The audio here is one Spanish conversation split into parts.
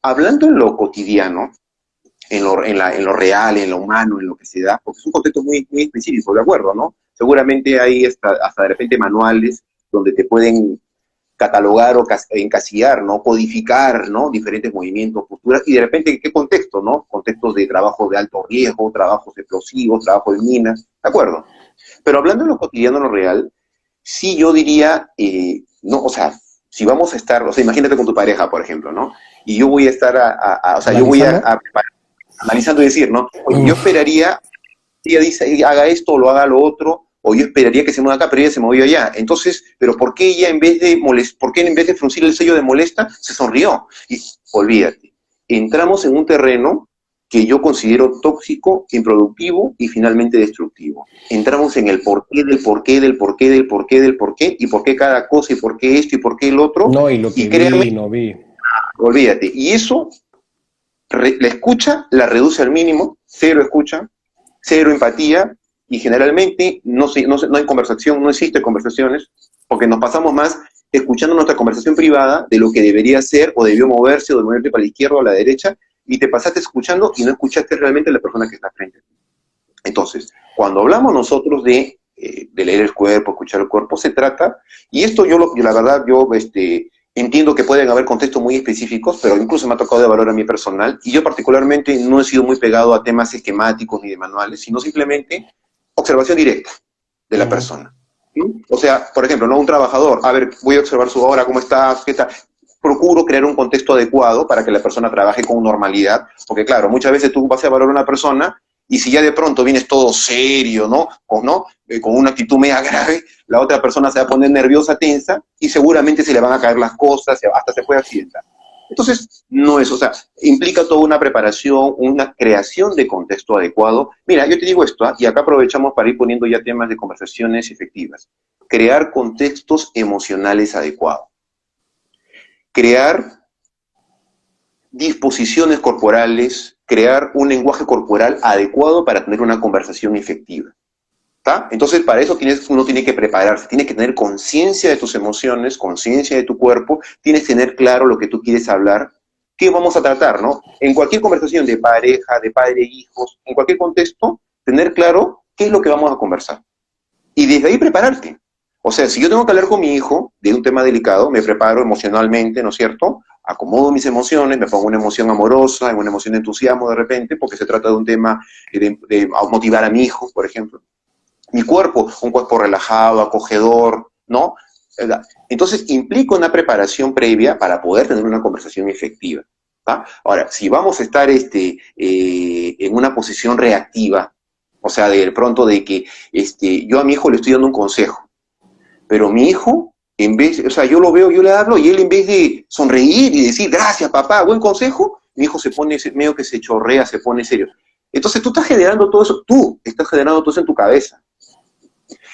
hablando en lo cotidiano, en lo real, en lo humano, en lo que se da, porque es un contexto muy, muy específico, ¿de acuerdo, no? Seguramente hay hasta de repente manuales donde te pueden catalogar o encasillar, ¿no? Codificar, ¿no? Diferentes movimientos, posturas, y de repente, ¿en qué contexto, no? Contextos de trabajo de alto riesgo, trabajos explosivos, trabajo de minas, ¿de acuerdo? Pero hablando en lo cotidiano, en lo real, sí yo diría, no, o sea, si vamos a estar, o sea, imagínate con tu pareja, por ejemplo, ¿no? Y yo voy a estar, o sea, yo voy Analizando. analizando y decir, ¿no? Oye, yo Uf, esperaría ella dice, haga esto o lo haga lo otro, o yo esperaría que se mueva acá, pero ella se movió allá. Entonces, ¿pero por qué ella por qué en vez de fruncir el sello de molesta, se sonrió? Y olvídate, entramos en un terreno que yo considero tóxico, improductivo y finalmente destructivo. Entramos en el porqué del porqué del porqué del porqué del porqué y por qué cada cosa y por qué esto y por qué el otro. no, y lo Y que créame, vi, no vi. olvídate. Y eso, la escucha la reduce al mínimo, cero escucha, cero empatía y generalmente no hay conversación, no existe conversaciones, porque nos pasamos más escuchando nuestra conversación privada de lo que debería ser o debió moverse o de moverte para la izquierda o a la derecha y te pasaste escuchando y no escuchaste realmente a la persona que está frente. Entonces, cuando hablamos nosotros de leer el cuerpo, escuchar el cuerpo, se trata, y esto la verdad, entiendo que pueden haber contextos muy específicos, pero incluso me ha tocado de valor a mí personal, y yo particularmente no he sido muy pegado a temas esquemáticos ni de manuales, sino simplemente observación directa de la Ujú. persona. ¿Sí? O sea, por ejemplo, ¿no? Un trabajador, a ver, voy a observar su hora, cómo está, qué tal. Procuro crear un contexto adecuado para que la persona trabaje con normalidad, porque claro, muchas veces tú vas a valorar a una persona y si ya de pronto vienes todo serio, ¿no? Con una actitud media grave, la otra persona se va a poner nerviosa, tensa, y seguramente se le van a caer las cosas, hasta se puede accidentar. Entonces, no es, o sea, implica toda una preparación, una creación de contexto adecuado. Mira, yo te digo esto, y acá aprovechamos para ir poniendo ya temas de conversaciones efectivas. Crear contextos emocionales adecuados. Crear disposiciones corporales, crear un lenguaje corporal adecuado para tener una conversación efectiva. ¿Tá? Entonces, para eso uno tiene que prepararse, tiene que tener conciencia de tus emociones, conciencia de tu cuerpo, tienes que tener claro lo que tú quieres hablar, qué vamos a tratar, ¿no? En cualquier conversación de pareja, de padre, hijos, en cualquier contexto, tener claro qué es lo que vamos a conversar. Y desde ahí prepararte. O sea, si yo tengo que hablar con mi hijo de un tema delicado, me preparo emocionalmente, ¿no es cierto? Acomodo mis emociones, me pongo una emoción amorosa, una emoción de entusiasmo de repente, porque se trata de un tema de motivar a mi hijo, por ejemplo. Mi cuerpo, un cuerpo relajado, acogedor, ¿no? Entonces implica una preparación previa para poder tener una conversación efectiva. ¿Tá? Ahora, si vamos a estar en una posición reactiva, o sea, de pronto de que yo a mi hijo le estoy dando un consejo, pero mi hijo, en vez, o sea, yo lo veo, yo le hablo y él en vez de sonreír y decir, gracias papá, buen consejo, mi hijo se pone medio que se chorrea, se pone serio. Entonces tú estás generando todo eso, tú estás generando todo eso en tu cabeza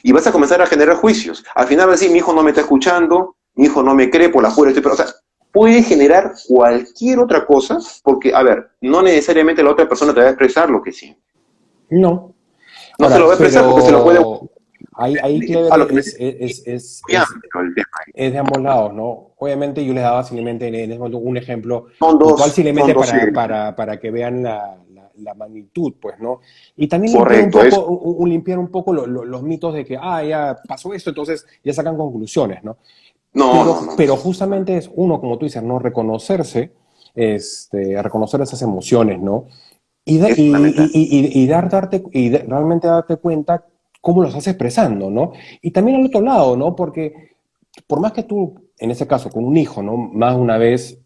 y vas a comenzar a generar juicios. Al final vas a decir, mi hijo no me está escuchando, mi hijo no me cree, por la fuera estoy... O sea, puede generar cualquier otra cosa, porque, a ver, no necesariamente la otra persona te va a expresar lo que siente. No. No se lo Ahora, va a expresar porque se lo puede... pero ahí Clever A lo que me muy amplio el tema. es de ambos lados, ¿no? Obviamente yo les daba simplemente en ese momento un ejemplo puntual Son simplemente dos para que vean la magnitud, pues, ¿no? Y también limpiar un correcto, eso. poco, limpiar un poco los mitos de que, ya pasó esto, entonces ya sacan conclusiones, ¿no? No, no, no. Pero justamente es uno, como tú dices, ¿no? Reconocerse, reconocer esas emociones, ¿no? Es fundamental. Realmente darte cuenta cómo lo estás expresando, ¿no? Y también al otro lado, ¿no? Porque por más que tú, en ese caso, con un hijo, ¿no? Más de una vez,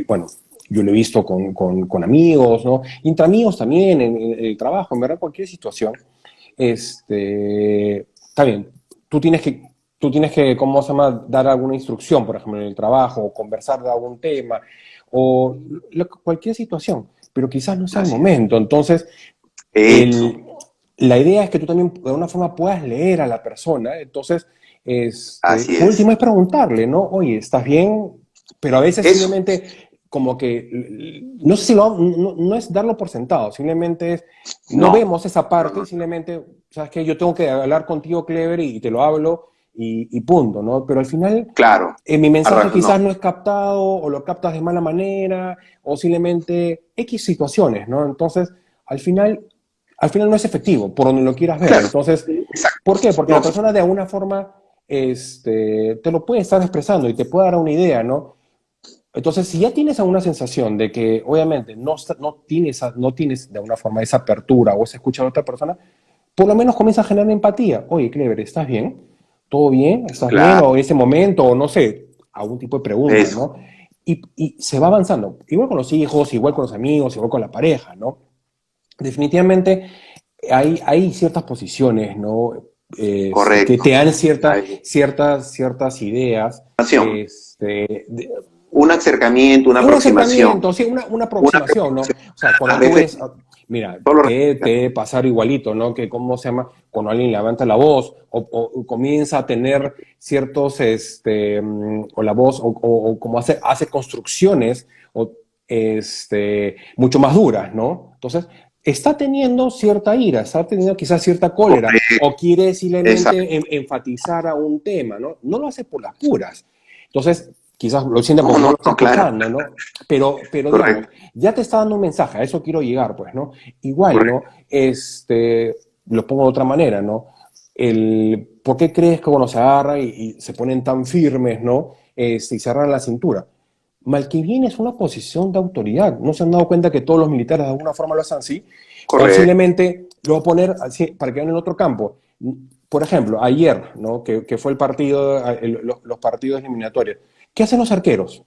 bueno, yo lo he visto con amigos, ¿no? Entre amigos también, en el trabajo, en verdad, cualquier situación, está bien, tú tienes que, ¿cómo se llama?, dar alguna instrucción, por ejemplo, en el trabajo, o conversar de algún tema, o cualquier situación, pero quizás no sea el Así es. momento. Entonces, Eso, el, la idea es que tú también de alguna forma puedas leer a la persona. Entonces, así por es. último es preguntarle, ¿no? Oye, ¿estás bien? Pero a veces Eso. simplemente como que, no sé si no es darlo por sentado, simplemente es, no No, vemos esa no, parte, no. simplemente, ¿sabes qué? Yo tengo que hablar contigo, Clever, y te lo hablo, y punto, ¿no? Pero al final, Claro, mi mensaje no. quizás no es captado, o lo captas de mala manera, o simplemente X situaciones, ¿no? Entonces, al final, al final no es efectivo, por donde lo quieras ver. Claro, Entonces, exacto. ¿por qué? Porque la No, sí, persona de alguna forma te lo puede estar expresando y te puede dar una idea, ¿no? Entonces, si ya tienes alguna sensación de que obviamente no tienes de alguna forma esa apertura o esa escucha de otra persona, por lo menos comienza a generar empatía. Oye, Clever, ¿estás bien? ¿Todo bien? ¿Estás bien? O claro, ese momento, o no sé, algún tipo de pregunta, eso, ¿no? Y se va avanzando. Igual con los hijos, igual con los amigos, igual con la pareja, ¿no? Definitivamente hay ciertas posiciones, ¿no? Que correcto. te dan Hay ciertas ideas, información, un acercamiento, una un aproximación, acercamiento, sí, una una aproximación, ¿no? aproximación, O sea, una cuando tú ves, reflexión, mira, solo te reflexión. debe pasar igualito, ¿no? Que, ¿cómo se llama? Cuando alguien levanta la voz o comienza a tener ciertos, o la voz, o como hace construcciones, mucho más duras, ¿no? Entonces, está teniendo cierta ira, está teniendo quizás cierta cólera, Correcto, o quiere exacto. simplemente enfatizar a un tema, ¿no? No lo hace por las puras. Entonces, quizás lo sienta No, porque no no, lo está no, claro, escuchando, ¿no? Pero digamos, correcto, ya te está dando un mensaje, a eso quiero llegar, pues, ¿no? Igual, ¿no? correcto. Lo pongo de otra manera, ¿no? ¿Por qué crees que cuando se agarran y se ponen tan firmes, ¿no? Y se agarran la cintura. Mal que bien es una posición de autoridad. ¿No se han dado cuenta que todos los militares de alguna forma lo hacen así? O Correcto. simplemente lo voy a poner así para que vean en otro campo. Por ejemplo, ayer, ¿no? que fue el partido, los partidos eliminatorios. ¿Qué hacen los arqueros?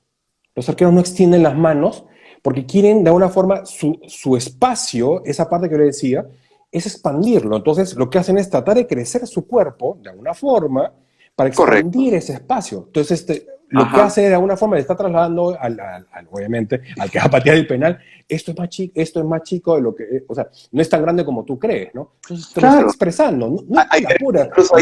Los arqueros no extienden las manos porque quieren de alguna forma su espacio, esa parte que le decía, es expandirlo. Entonces, lo que hacen es tratar de crecer su cuerpo de alguna forma para Correcto. expandir ese espacio. Entonces, lo que Ajá. hace de alguna forma le está trasladando obviamente al que va a patear el penal, esto es más chico de lo que, o sea, no es tan grande como tú crees, ¿no? Entonces te lo está Claro. expresando, no, no es por la pura, Incluso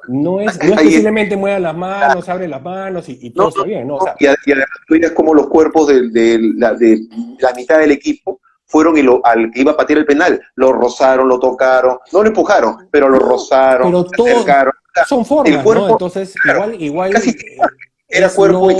no es que hay- simplemente mueva las manos, abre las manos y no, todo no, está bien, ¿no? O no. sea, Y además tú veías como los cuerpos de la mitad del equipo fueron al que iba a patear el penal. Lo rozaron, lo tocaron, no lo empujaron, pero lo no, rozaron, pero se todo acercaron. O sea, son el formas, ¿no? cuerpo, Entonces, claro, casi era es cuerpo y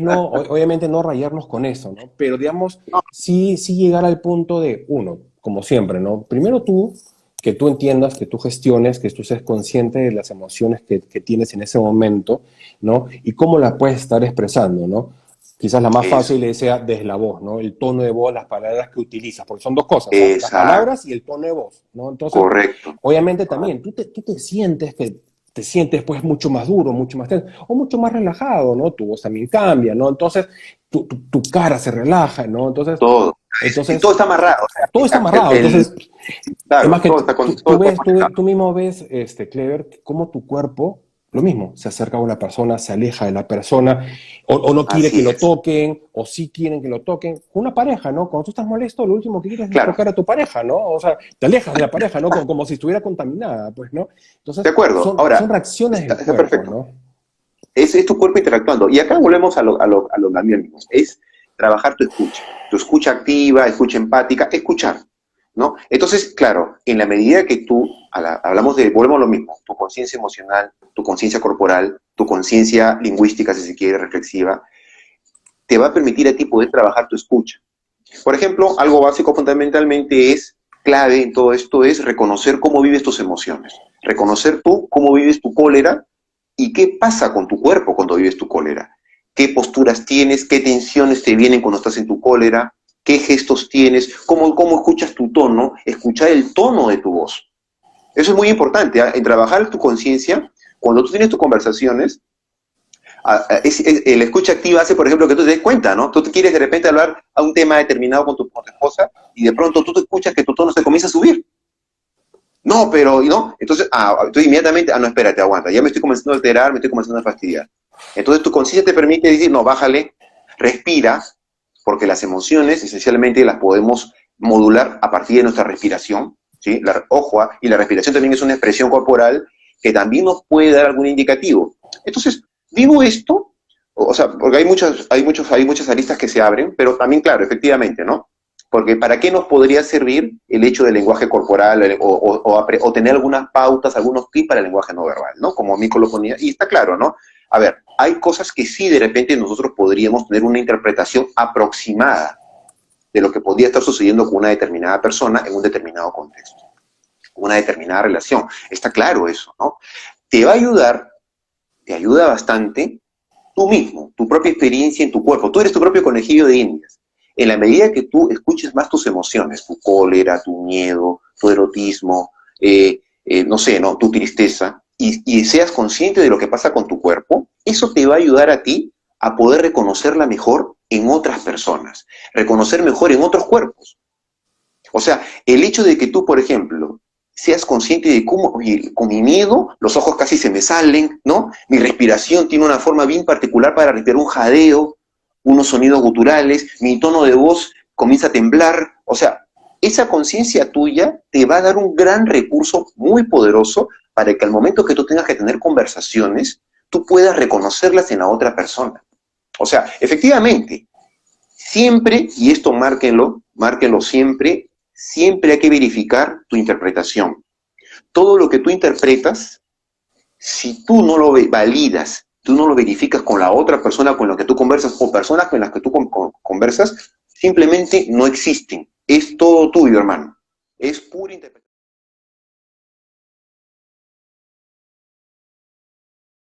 no, obviamente no rayarnos con eso, ¿no? Pero digamos, no, sí llegar al punto de, uno, como siempre, ¿no? Primero tú, que tú entiendas, que tú gestiones, que tú seas consciente de las emociones que tienes en ese momento, ¿no? Y cómo las puedes estar expresando, ¿no? Quizás la más eso, fácil sea desde la voz, ¿no? El tono de voz, las palabras que utilizas, porque son dos cosas, ¿ah? Las exacto, palabras y el tono de voz, ¿no? Entonces, correcto. obviamente también, tú te sientes que te sientes pues mucho más duro, mucho más tenso, o mucho más relajado, ¿no? Tu voz también cambia, ¿no? Entonces, tu cara se relaja, ¿no? Todo. Y todo Entonces, está amarrado. O todo está sea, amarrado. Entonces, es más claro, que todo está conectado. tú mismo ves, Clever, cómo tu cuerpo, lo mismo, se acerca a una persona, se aleja de la persona, o no quiere que Así lo es. toquen, o sí quieren que lo toquen. Una pareja, ¿no? Cuando tú estás molesto, lo último que quieres es Claro, tocar a tu pareja, ¿no? O sea, te alejas de la pareja, ¿no? Como si estuviera contaminada, pues, ¿no? de Entonces, acuerdo. son Ahora, reacciones del está cuerpo, perfecto. ¿no? Es tu cuerpo interactuando. Y acá volvemos a lo mismo. Es trabajar tu escucha activa, escucha empática, escuchar, ¿no? Entonces, claro, en la medida que tú, hablamos volvemos a lo mismo, tu conciencia emocional, tu conciencia corporal, tu conciencia lingüística, si se quiere, reflexiva, te va a permitir a ti poder trabajar tu escucha. Por ejemplo, algo básico fundamentalmente es clave en todo esto es reconocer cómo vives tus emociones, reconocer tú cómo vives tu cólera y qué pasa con tu cuerpo cuando vives tu cólera, qué posturas tienes, qué tensiones te vienen cuando estás en tu cólera, qué gestos tienes, cómo escuchas tu tono, escuchar el tono de tu voz. Eso es muy importante, ¿eh? En trabajar tu conciencia, cuando tú tienes tus conversaciones, el escucha activa hace, por ejemplo, que tú te des cuenta, ¿no? Tú te quieres de repente hablar a un tema determinado con tu esposa y de pronto tú te escuchas que tu tono se comienza a subir. No, pero, ¿no? Entonces, tú inmediatamente, no, espérate, aguanta, ya me estoy comenzando a alterar, me estoy comenzando a fastidiar. Entonces, tu conciencia te permite decir, no, bájale, respira, porque las emociones esencialmente las podemos modular a partir de nuestra respiración, ¿sí? Ojo, y la respiración también es una expresión corporal que también nos puede dar algún indicativo. Entonces, digo esto, o sea, porque hay muchas aristas que se abren, pero también, claro, efectivamente, ¿no? Porque ¿para qué nos podría servir el hecho del lenguaje corporal o tener algunas pautas, algunos tips para el lenguaje no verbal, ¿no? Como Mico lo ponía, y está claro, ¿no? A ver, hay cosas que sí de repente nosotros podríamos tener una interpretación aproximada de lo que podría estar sucediendo con una determinada persona en un determinado contexto, una determinada relación. Está claro eso, ¿no? Te va a ayudar, te ayuda bastante tú mismo, tu propia experiencia en tu cuerpo. Tú eres tu propio conejillo de indias. En la medida que tú escuches más tus emociones, tu cólera, tu miedo, tu erotismo, no sé, ¿no? Tu tristeza, y seas consciente de lo que pasa con tu cuerpo, eso te va a ayudar a ti a poder reconocerla mejor en otras personas, reconocer mejor en otros cuerpos. O sea, el hecho de que tú, por ejemplo, seas consciente de cómo, oye, con mi miedo, los ojos casi se me salen, ¿no? Mi respiración tiene una forma bien particular para respirar, un jadeo, unos sonidos guturales, mi tono de voz comienza a temblar. O sea, esa conciencia tuya te va a dar un gran recurso muy poderoso para que al momento que tú tengas que tener conversaciones, tú puedas reconocerlas en la otra persona. O sea, efectivamente, siempre, y esto márquenlo, márquenlo siempre, siempre hay que verificar tu interpretación. Todo lo que tú interpretas, si tú no lo validas, tú no lo verificas con la otra persona con la que tú conversas o personas con las que tú conversas, simplemente no existen. Es todo tuyo, hermano. Es pura interpretación.